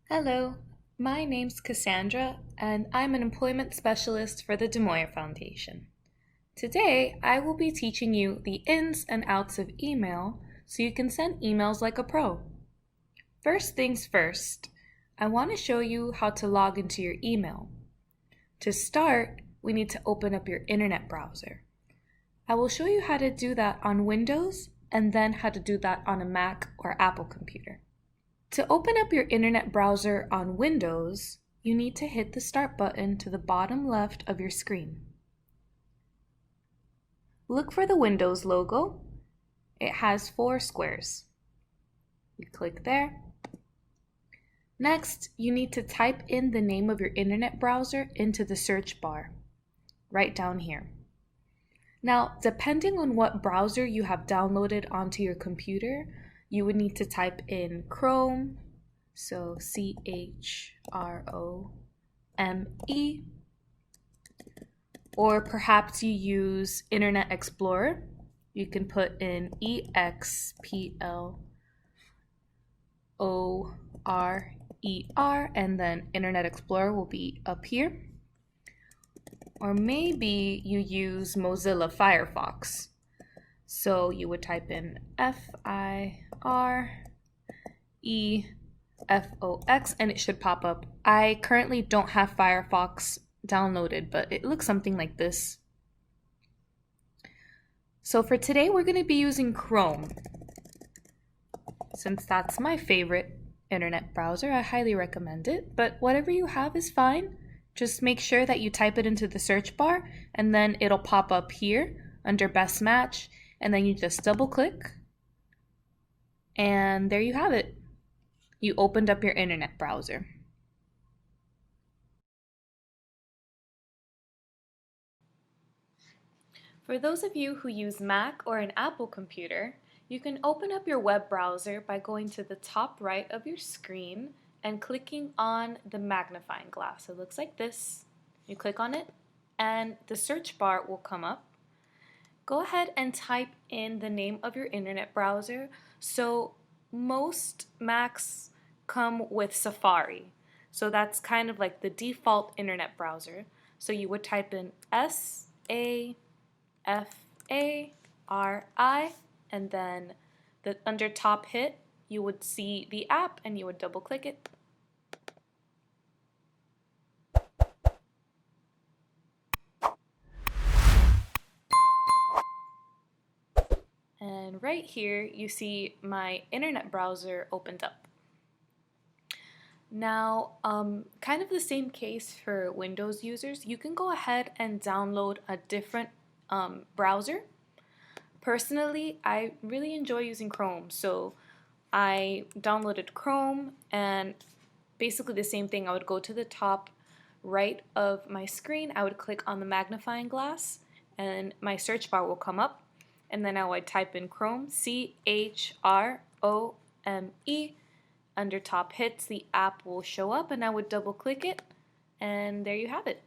Hello, my name's Cassandra, and I'm an employment specialist for the Moya Foundation. Today, I will be teaching you the ins and outs of email so you can send emails like a pro. First things first, I want to show you how to log into your email. To start, we need to open up your internet browser. I will show you how to do that on Windows and then how to do that on a Mac or Apple computer. To open up your internet browser on Windows, you need to hit the Start button to the bottom left of your screen. Look for the Windows logo. It has 4 squares. You click there. Next, you need to type in the name of your internet browser into the search bar, right down here. Now, depending on what browser you have downloaded onto your computer, you would need to type in Chrome, so Chrome, or perhaps you use Internet Explorer. You can put in EXPLORER and then Internet Explorer will be up here. Or maybe you use Mozilla Firefox. So you would type in Firefox and it should pop up. I currently don't have Firefox downloaded, but it looks something like this. So for today, we're going to be using Chrome. Since that's my favorite internet browser, I highly recommend it, but whatever you have is fine. Just make sure that you type it into the search bar and then it'll pop up here under Best Match. And then you just double click and there you have it. You opened up your internet browser. For those of you who use Mac or an Apple computer, you can open up your web browser by going to the top right of your screen and clicking on the magnifying glass. It looks like this. You click on it and the search bar will come up. Go ahead and type in the name of your internet browser. So most Macs come with Safari. So that's kind of like the default internet browser. So you would type in Safari and then under top hit you would see the app and you would double click it. And right here you see my internet browser opened up. Now, kind of the same case for Windows users. You can go ahead and download a different browser. Personally, I really enjoy using Chrome, so I downloaded Chrome and basically the same thing. I would go to the top right of my screen, I would click on the magnifying glass and my search bar will come up. And then I would type in Chrome, Chrome. Under top hits, the app will show up and I would double click it and there you have it.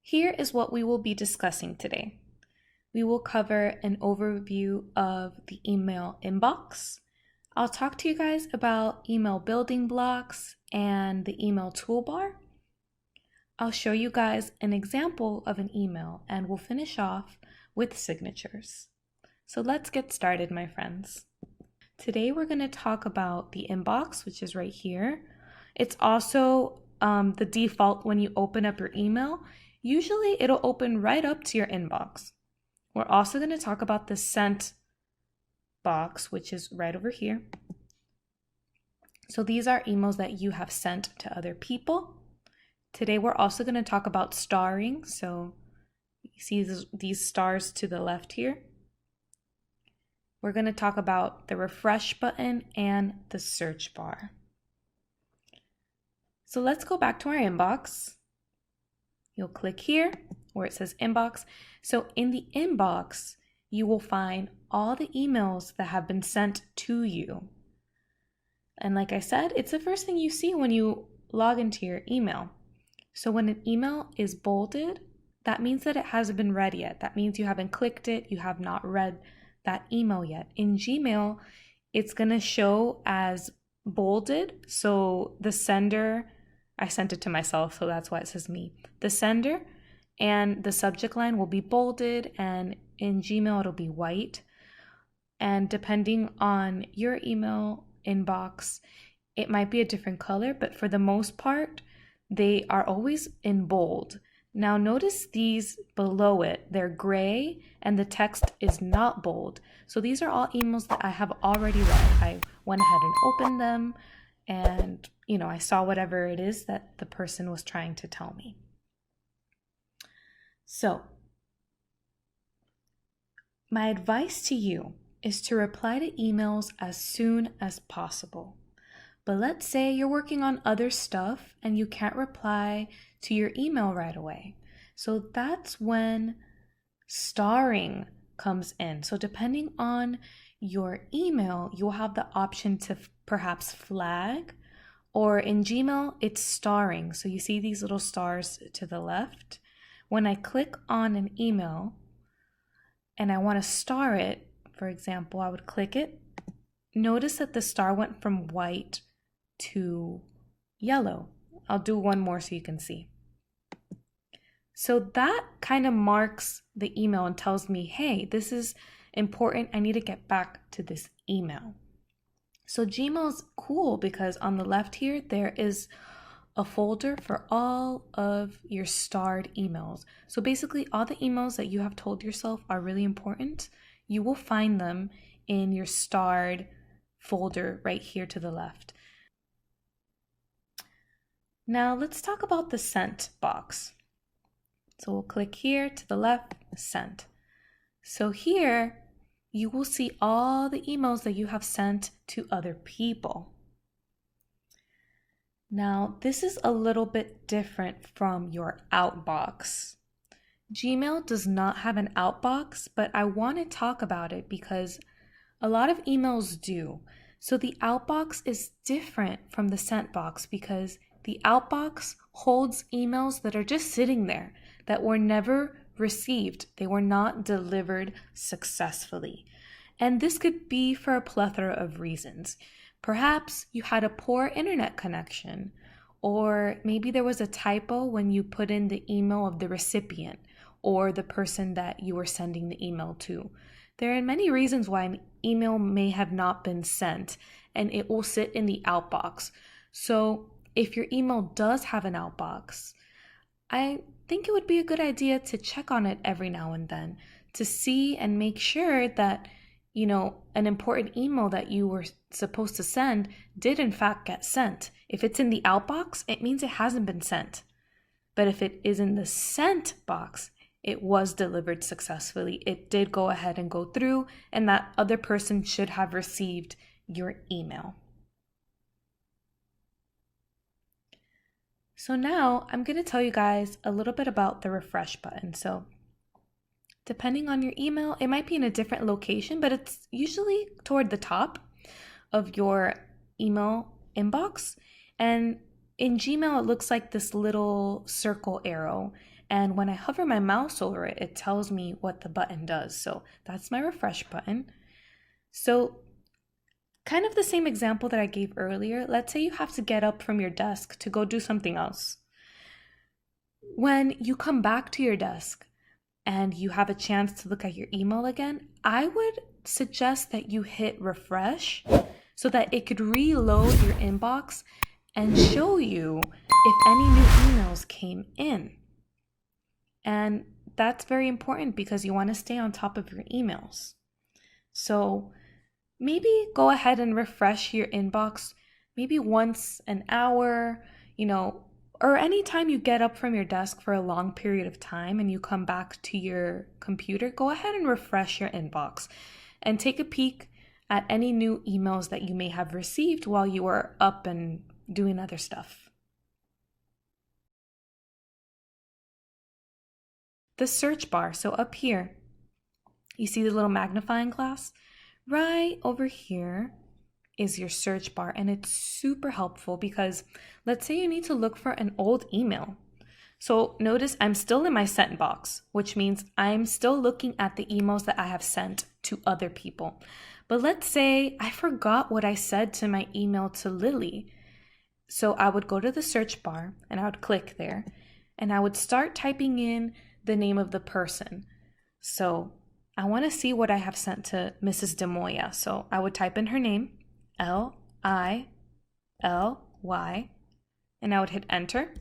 Here is what we will be discussing today. We will cover an overview of the email inbox. I'll talk to you guys about email building blocks and the email toolbar. I'll show you guys an example of an email and we'll finish off with signatures. So let's get started, my friends. Today we're going to talk about the inbox, which is right here. It's also the default when you open up your email. Usually it'll open right up to your inbox. We're also going to talk about the sent box, which is right over here. So these are emails that you have sent to other people. Today we're also going to talk about starring. So you see these stars to the left here. We're going to talk about the refresh button and the search bar. So let's go back to our inbox. You'll click here where it says inbox. So in the inbox, you will find all the emails that have been sent to you. And like I said, it's the first thing you see when you log into your email. So when an email is bolded, that means that it hasn't been read yet. That means you haven't clicked it, you have not read that email yet. In Gmail, it's going to show as bolded. So the sender, I sent it to myself, so that's why it says me. The sender and the subject line will be bolded, and in Gmail it'll be white. And depending on your email inbox, it might be a different color, but for the most part, they are always in bold. Now notice these below it, they're gray and the text is not bold. So these are all emails that I have already read. I went ahead and opened them and, I saw whatever it is that the person was trying to tell me. So my advice to you is to reply to emails as soon as possible. But let's say you're working on other stuff and you can't reply to your email right away. So that's when starring comes in. So depending on your email, you'll have the option to perhaps flag, or in Gmail, it's starring. So you see these little stars to the left. When I click on an email and I want to star it, for example, I would click it. Notice that the star went from white to yellow. I'll do one more so you can see. So that kind of marks the email and tells me, hey, this is important. I need to get back to this email. So Gmail is cool because on the left here, there is a folder for all of your starred emails. So basically all the emails that you have told yourself are really important, you will find them in your starred folder right here to the left. Now let's talk about the sent box. So we'll click here to the left, sent. So here you will see all the emails that you have sent to other people. Now this is a little bit different from your outbox. Gmail does not have an outbox, but I want to talk about it because a lot of emails do. So the outbox is different from the sent box because the outbox holds emails that are just sitting there, that were never received. They were not delivered successfully. And this could be for a plethora of reasons. Perhaps you had a poor internet connection, or maybe there was a typo when you put in the email of the recipient or the person that you were sending the email to. There are many reasons why an email may have not been sent, and it will sit in the outbox. So if your email does have an outbox, I think it would be a good idea to check on it every now and then to see and make sure that, an important email that you were supposed to send did in fact get sent. If it's in the outbox, it means it hasn't been sent. But if it is in the sent box, it was delivered successfully. It did go ahead and go through, and that other person should have received your email. So now I'm going to tell you guys a little bit about the refresh button. So depending on your email, it might be in a different location, but it's usually toward the top of your email inbox. And in Gmail, it looks like this little circle arrow. And when I hover my mouse over it, it tells me what the button does. So that's my refresh button. So kind of the same example that I gave earlier. Let's say you have to get up from your desk to go do something else. When you come back to your desk and you have a chance to look at your email again, I would suggest that you hit refresh so that it could reload your inbox and show you if any new emails came in. And that's very important because you want to stay on top of your emails. So maybe go ahead and refresh your inbox maybe once an hour, or anytime you get up from your desk for a long period of time and you come back to your computer, go ahead and refresh your inbox and take a peek at any new emails that you may have received while you were up and doing other stuff. The search bar, so up here, you see the little magnifying glass? Right over here is your search bar, and it's super helpful because let's say you need to look for an old email. So notice I'm still in my sent box, which means I'm still looking at the emails that I have sent to other people. But let's say I forgot what I said to my email to Lily. So I would go to the search bar and I would click there and I would start typing in the name of the person. So I want to see what I have sent to Mrs. De Moya. So I would type in her name, Lily, and I would hit enter.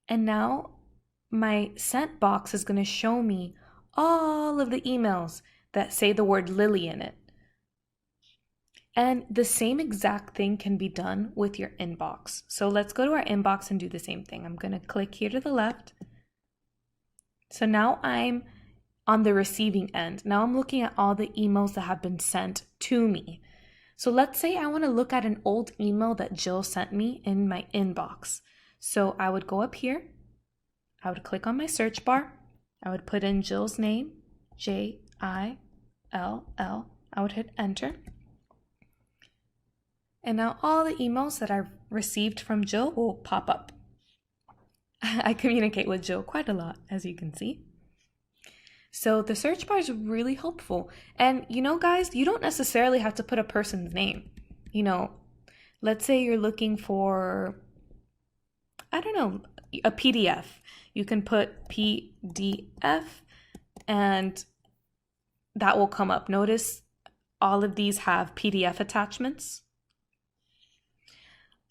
And now my sent box is going to show me all of the emails that say the word Lily in it. And the same exact thing can be done with your inbox. So let's go to our inbox and do the same thing. I'm going to click here to the left. So now I'm on the receiving end. Now I'm looking at all the emails that have been sent to me. So let's say I want to look at an old email that Jill sent me in my inbox. So I would go up here. I would click on my search bar. I would put in Jill's name, Jill. I would hit enter. And now all the emails that I've received from Jill will pop up. I communicate with Jill quite a lot, as you can see. So the search bar is really helpful. And guys, you don't necessarily have to put a person's name. Let's say you're looking for, a PDF. You can put PDF and that will come up. Notice all of these have PDF attachments.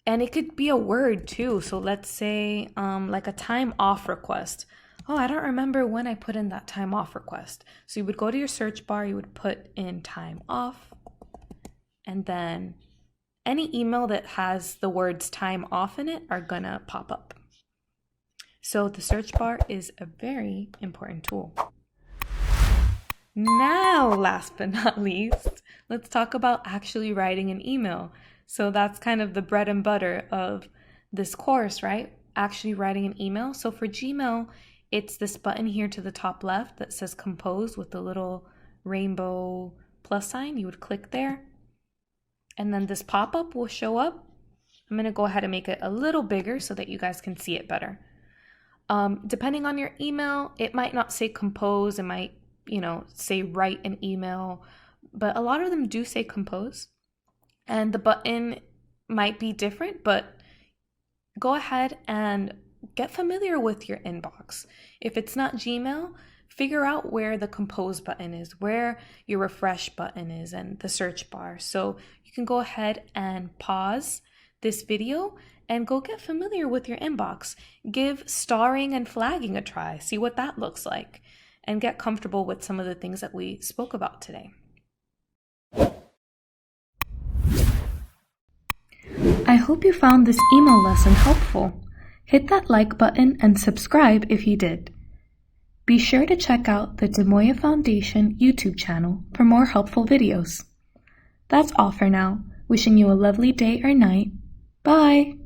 And it could be a word too. So let's say like a time off request. Oh, I don't remember when I put in that time off request. So you would go to your search bar, you would put in time off, and then any email that has the words time off in it are gonna pop up. So the search bar is a very important tool. Now, last but not least, let's talk about actually writing an email. So that's kind of the bread and butter of this course, right? Actually writing an email. So for Gmail, it's this button here to the top left that says compose with the little rainbow plus sign. You would click there. And then this pop-up will show up. I'm going to go ahead and make it a little bigger so that you guys can see it better. Depending on your email, it might not say compose. It might, say write an email. But a lot of them do say compose. And the button might be different, but go ahead and get familiar with your inbox. If it's not Gmail, figure out where the compose button is, where your refresh button is, and the search bar. So you can go ahead and pause this video and go get familiar with your inbox. Give starring and flagging a try. See what that looks like and get comfortable with some of the things that we spoke about today. I hope you found this email lesson helpful. Hit that like button and subscribe if you did. Be sure to check out the Moya Foundation YouTube channel for more helpful videos. That's all for now. Wishing you a lovely day or night. Bye!